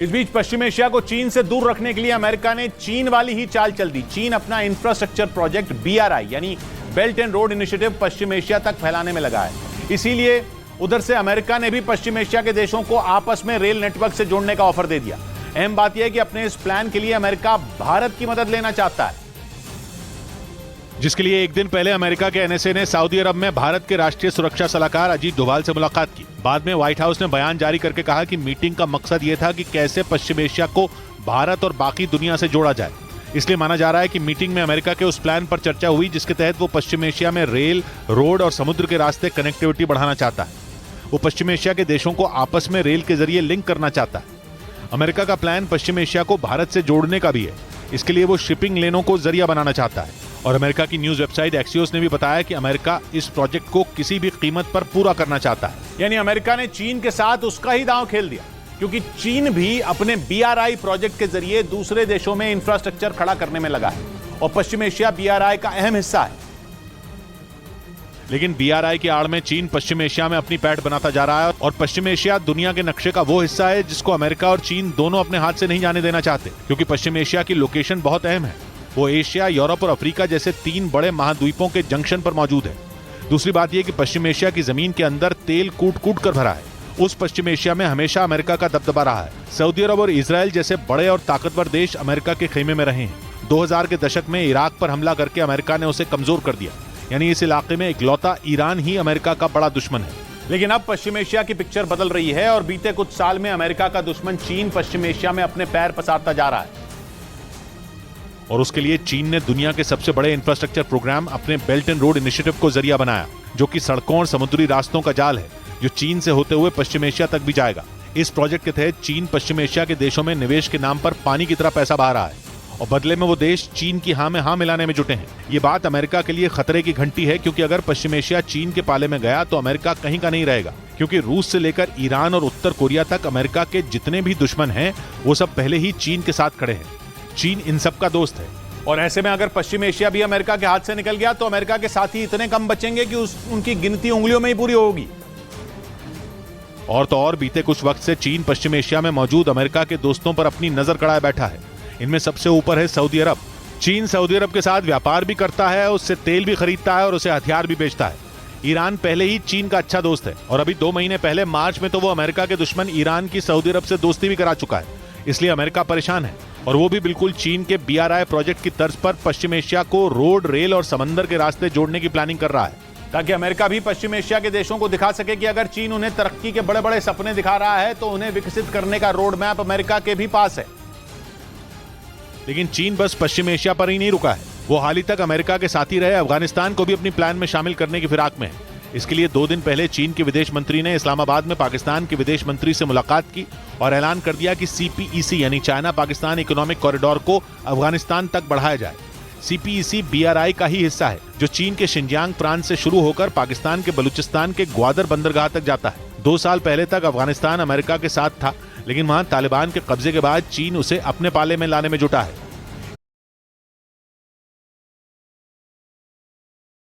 इस बीच पश्चिम एशिया को चीन से दूर रखने के लिए अमेरिका ने चीन वाली ही चाल चल दी। चीन अपना इंफ्रास्ट्रक्चर प्रोजेक्ट BRI यानी belt and road initiative Paschim Asia तक फैलाने में लगा है। इसीलिए उधर से अमेरिका ने भी पश्चिम एशिया के देशों को आपस में रेल नेटवर्क से जोड़ने का ऑफर दे दिया। अहम बात यह है कि अपने इस प्लान के लिए अमेरिका भारत की मदद लेना चाहता है, जिसके लिए एक दिन पहले अमेरिका के NSA ने सऊदी अरब में भारत के राष्ट्रीय सुरक्षा सलाहकार अजीत डोभाल से मुलाकात की। बाद में व्हाइट हाउस ने बयान जारी करके कहा कि मीटिंग का मकसद यह था कि कैसे पश्चिम एशिया को भारत और बाकी दुनिया से जोड़ा जाए। इसलिए माना जा रहा है कि मीटिंग में अमेरिका के उस प्लान पर चर्चा हुई जिसके तहत वो पश्चिम एशिया में रेल, रोड और समुद्र के रास्ते कनेक्टिविटी बढ़ाना चाहता है। वो पश्चिम एशिया के देशों को आपस में रेल के जरिए लिंक करना चाहता है। अमेरिका का प्लान पश्चिम एशिया को भारत से जोड़ने का भी है। इसके लिए वो शिपिंग लेनों को जरिया बनाना चाहता है। और अमेरिका की न्यूज वेबसाइट एक्सियोस ने भी बताया कि अमेरिका इस प्रोजेक्ट को किसी भी कीमत पर पूरा करना चाहता है। यानी अमेरिका ने चीन के साथ उसका ही दांव खेल दिया, क्योंकि चीन भी अपने BRI प्रोजेक्ट के जरिए दूसरे देशों में इंफ्रास्ट्रक्चर खड़ा करने में लगा है और पश्चिम एशिया BRI का अहम हिस्सा है। लेकिन BRI की आड़ में चीन पश्चिम एशिया में अपनी पैठ बनाता जा रहा है और पश्चिम एशिया दुनिया के नक्शे का वो हिस्सा है जिसको अमेरिका और चीन दोनों अपने हाथ से नहीं जाने देना चाहते, क्योंकि पश्चिम एशिया की लोकेशन बहुत अहम है। वो एशिया, यूरोप और अफ्रीका जैसे 3 बड़े महाद्वीपों के जंक्शन पर मौजूद है। दूसरी बात यह कि पश्चिम एशिया की जमीन के अंदर तेल कूट कूट कर भरा है। उस पश्चिम एशिया में हमेशा अमेरिका का दबदबा रहा है। सऊदी अरब और इजराइल जैसे बड़े और ताकतवर देश अमेरिका के खेमे में रहे हैं। 2000 के दशक में इराक पर हमला करके अमेरिका ने उसे कमजोर कर दिया। यानी इस इलाके में इकलौता ईरान ही अमेरिका का बड़ा दुश्मन है। लेकिन अब पश्चिम एशिया की पिक्चर बदल रही है और बीते कुछ साल में अमेरिका का दुश्मन चीन पश्चिम एशिया में अपने पैर पसारता जा रहा है। और उसके लिए चीन ने दुनिया के सबसे बड़े इंफ्रास्ट्रक्चर प्रोग्राम अपने बेल्ट एंड रोड इनिशिएटिव को जरिया बनाया, जो कि सड़कों और समुद्री रास्तों का जाल है जो चीन से होते हुए पश्चिम एशिया तक भी जाएगा। इस प्रोजेक्ट के तहत चीन पश्चिम एशिया के देशों में निवेश के नाम पर पानी की तरह पैसा बहा रहा है और बदले में वो देश चीन की हां में हां मिलाने में जुटे हैं। ये बात अमेरिका के लिए खतरे की घंटी है, क्योंकि अगर पश्चिम एशिया चीन के पाले में गया तो अमेरिका कहीं का नहीं रहेगा, क्योंकि रूस से लेकर ईरान और उत्तर कोरिया तक अमेरिका के जितने भी दुश्मन हैं वो सब पहले ही चीन के साथ खड़े हैं। चीन इन सब का दोस्त है और ऐसे में अगर पश्चिम एशिया भी अमेरिका के हाथ से निकल गया तो अमेरिका के साथी इतने कम बचेंगे कि उनकी गिनती उंगलियों में ही पूरी होगी। और तो और बीते कुछ वक्त से चीन पश्चिम एशिया में मौजूद अमेरिका के दोस्तों पर अपनी नजर गड़ाए बैठा है। इनमें सबसे ऊपर है सऊदी अरब। चीन सऊदी अरब के साथ व्यापार भी करता है, उससे तेल भी खरीदता है और उसे हथियार भी बेचता है। ईरान पहले ही चीन का अच्छा दोस्त है और अभी 2 महीने पहले मार्च में तो वो अमेरिका के दुश्मन ईरान की सऊदी अरब से दोस्ती भी करा चुका है। इसलिए अमेरिका परेशान है और वो भी बिल्कुल चीन के BRI प्रोजेक्ट की तर्ज पर पश्चिम एशिया को रोड, रेल और समंदर के रास्ते जोड़ने की प्लानिंग कर रहा है, ताकि अमेरिका भी पश्चिम एशिया के देशों को दिखा सके कि अगर चीन उन्हें तरक्की के बड़े बड़े सपने दिखा रहा है तो उन्हें विकसित करने का रोड मैप अमेरिका के भी पास है। लेकिन चीन बस पश्चिम एशिया पर ही नहीं रुका है। वो हाल ही तक अमेरिका के साथी रहे अफगानिस्तान को भी अपनी प्लान में शामिल करने की फिराक में है। इसके लिए 2 दिन पहले चीन के विदेश मंत्री ने इस्लामाबाद में पाकिस्तान के विदेश मंत्री से मुलाकात की और ऐलान कर दिया कि CPEC यानी चाइना पाकिस्तान इकोनॉमिक कॉरिडोर को अफगानिस्तान तक बढ़ाया जाए। CPEC BRI का ही हिस्सा है, जो चीन के शिनजियांग प्रांत से शुरू होकर पाकिस्तान के बलूचिस्तान के ग्वादर बंदरगाह तक जाता है। 2 साल पहले तक अफगानिस्तान अमेरिका के साथ था, लेकिन वहां तालिबान के कब्जे के बाद चीन उसे अपने पाले में लाने में जुटा है।